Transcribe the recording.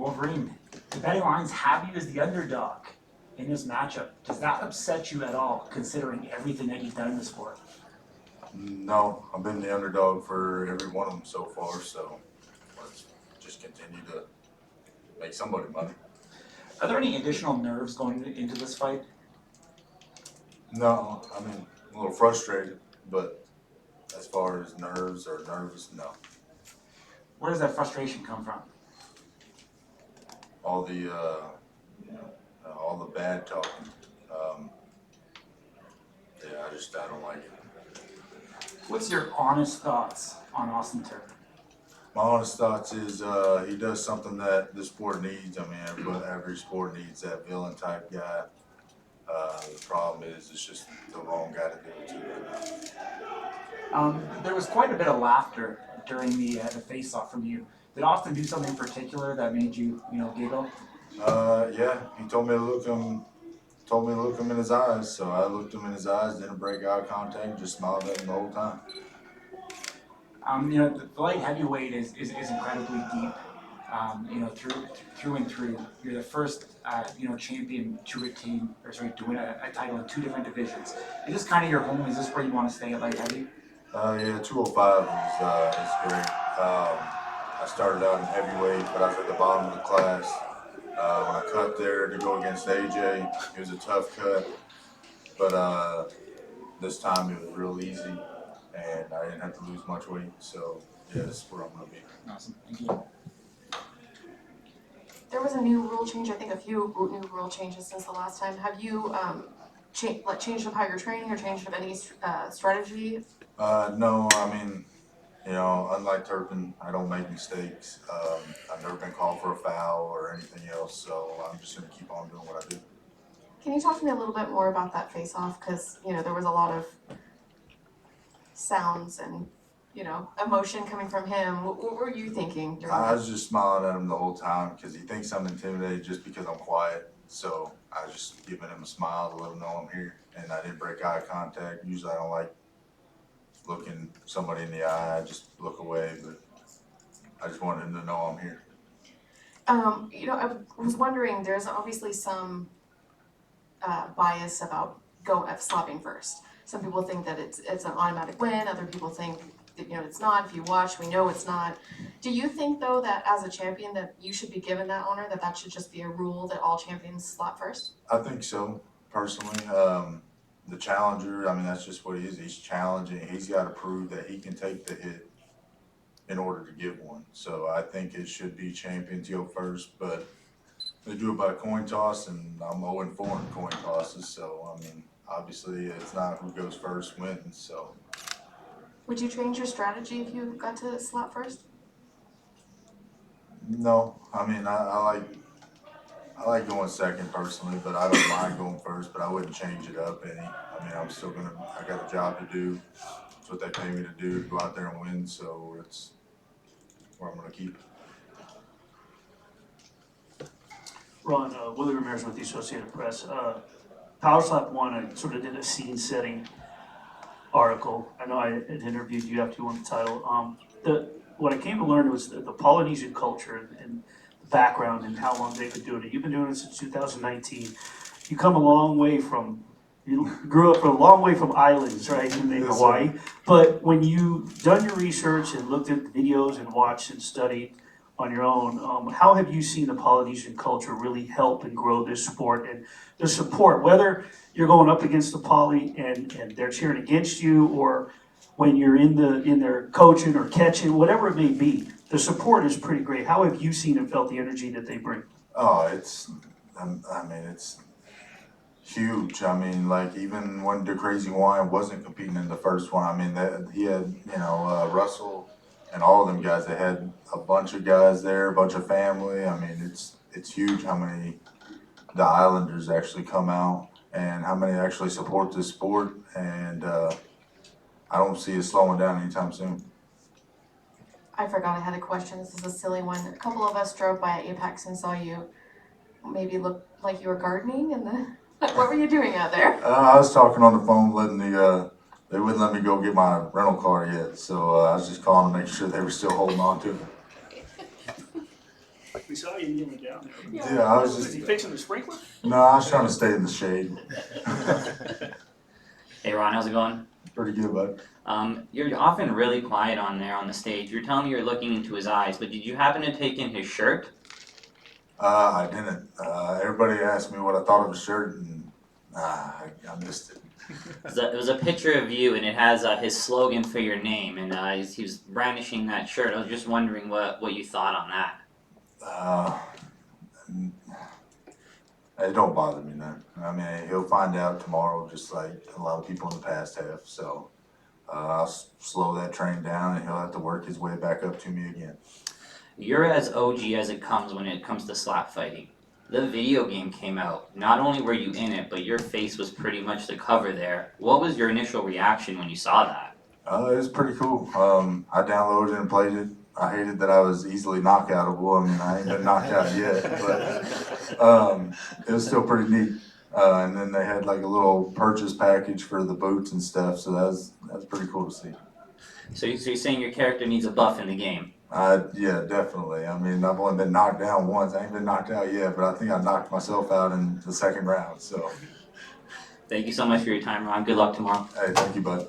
Wolverine, the betting lines have you as the underdog in this matchup. Does that upset you at all, considering everything that you've done in the sport? No, I've been the underdog for every one of them so far, so let's just continue to make somebody money. Are there any additional nerves going into this fight? No, I mean, I'm a little frustrated, but as far as nerves or nervous, no. Where does that frustration come from? All the bad talking. Yeah, I don't like it. What's your honest thoughts on Austin Turner? My honest thoughts is he does something that the sport needs. I mean, every sport needs that villain type guy. The problem is it's just the wrong guy to do it to right now. There was quite a bit of laughter during the face-off from you. Did Austin do something in particular that made you, giggle? Yeah, he told me to look him in his eyes. So I looked him in his eyes, didn't break eye contact, just smiled at him the whole time. The light heavyweight is incredibly deep. Through and through. You're the first, champion to retain, to win a title in two different divisions. Is this kind of your home? Is this where you want to stay at light heavy? Yeah, 205 is great. I started out in heavyweight, but I was at the bottom of the class. When I cut there to go against AJ, it was a tough cut, but this time it was real easy, and I didn't have to lose much weight. So yeah, this is where I'm gonna be. Awesome, thank you. There was a new rule change, I think a few new rule changes since the last time. Have you changed up how you're training or changed up any strategy? No, I mean, unlike Turpin, I don't make mistakes. I've never been called for a foul or anything else, so I'm just going to keep on doing what I do. Can you talk to me a little bit more about that face-off? Because, there was a lot of sounds and, emotion coming from him. What were you thinking during I that? was just smiling at him the whole time because he thinks I'm intimidated just because I'm quiet. So I was just giving him a smile to let him know I'm here. And I didn't break eye contact. Usually I don't like looking somebody in the eye. I just look away, but I just wanted him to know I'm here. I was wondering, there's obviously some bias about slapping first. Some people think that it's an automatic win. Other people think that, it's not. If you watch, we know it's not. Do you think, though, that as a champion that you should be given that honor, that should just be a rule that all champions slap first? I think so, personally. The challenger, I mean, that's just what he is. He's challenging. He's got to prove that he can take the hit in order to give one. So I think it should be champions go first, but they do it by coin toss, and I'm 0-4 in coin tosses. So, I mean, obviously it's not who goes first wins. So. Would you change your strategy if you got to slap first? No, I mean, I like going second personally, but I don't mind going first, but I wouldn't change it up any. I mean, I got a job to do. It's what they pay me to do, to go out there and win, so it's where I'm going to keep it. Ron, Willie Ramirez with the Associated Press. PowerSlap 1, I sort of did a scene-setting article. I know I had interviewed you after you won the title. What I came to learn was the Polynesian culture and the background and how long they've been doing it. You've been doing it since 2019. You come a long way you grew up a long way from islands, right, in Hawaii. But when you've done your research and looked at the videos and watched and studied on your own, how have you seen the Polynesian culture really help and grow this sport and the support, whether you're going up against the poly and they're cheering against you, or when you're in their coaching or catching, whatever it may be, the support is pretty great. How have you seen and felt the energy that they bring? Oh, it's huge. I mean, like, even when the Crazy Wine wasn't competing in the first one, I mean, he had, Russell and all of them guys. They had a bunch of guys there, a bunch of family. I mean, it's huge how many the Islanders actually come out and how many actually support this sport. And I don't see it slowing down anytime soon. I forgot I had a question. This is a silly one. A couple of us drove by Apex and saw you maybe look like you were gardening what were you doing out there? I was talking on the phone, they wouldn't let me go get my rental car yet, so I was just calling to make sure they were still holding on to it. We saw you kneeling down there. Yeah, I was Was he fixing the sprinkler? No, I was trying to stay in the shade. Hey Ron, how's it going? Pretty good, bud. You're often really quiet on there on the stage. You're telling me you're looking into his eyes, but did you happen to take in his shirt? I didn't. Everybody asked me what I thought of the shirt, and I missed it. It was a picture of you, and it has his slogan for your name, and he was brandishing that shirt. I was just wondering what you thought on that. It don't bother me none. I mean, he'll find out tomorrow, just like a lot of people in the past have. So I'll slow that train down, and he'll have to work his way back up to me again. You're as OG as it comes when it comes to slap fighting. The video game came out. Not only were you in it, but your face was pretty much the cover there. What was your initial reaction when you saw that? It was pretty cool. I downloaded it and played it. I hated that I was easily knockoutable. I mean, I ain't been knocked out yet, but it was still pretty neat. And then they had like a little purchase package for the boots and stuff, so that was pretty cool to see. So you're saying your character needs a buff in the game? Yeah, definitely. I mean, I've only been knocked down once. I ain't been knocked out yet, but I think I knocked myself out in the second round. So, Thank you so much for your time, Ron. Good luck tomorrow. hey, thank you, bud.